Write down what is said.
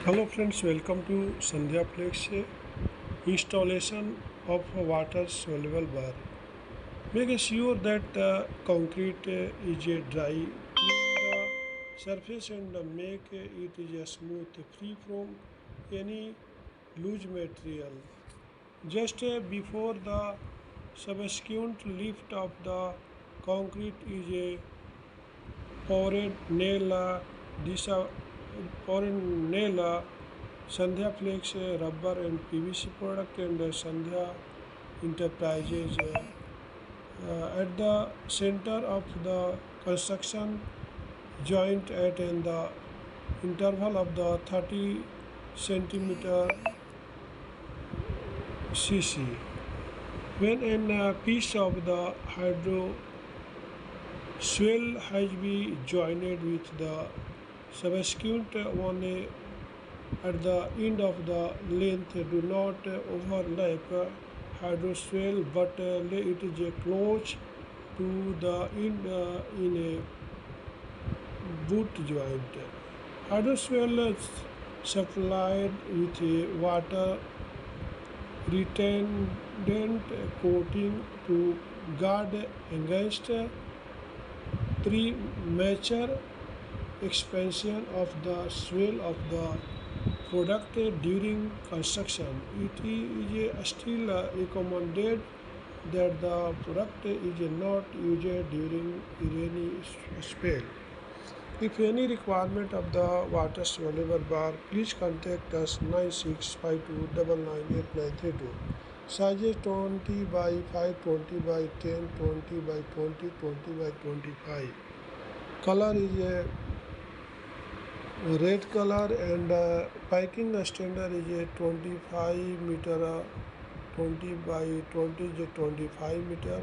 Hello friends, welcome to Sandhya installation of a water soluble bar. Make sure that the concrete is dry, clean the surface and make it is smooth, free from any loose material. Just before the subsequent lift of the concrete is poured nail poured nail Sandhya Flex rubber and PVC product and Sandhya Enterprises at the center of the construction joint at in the interval of the 30 centimeter cc. When a piece of the hydro swell has been joined with the subsequent one at the end of the length do not overlap hydroswell but it is close to the end in a boot joint. Hydroswell is supplied with a water retardant coating to guard against premature expansion of the swell of the product during construction. It is still recommended that the product is not used during rainy spell. If any requirement of the water soluble bar, please contact us 9652998932. Sizes 20 by 5, 20 by 10, 20 by 20, 20 by 25. Color is a red color and piping standard is a 25 meter 20 by 20 is a 25 meter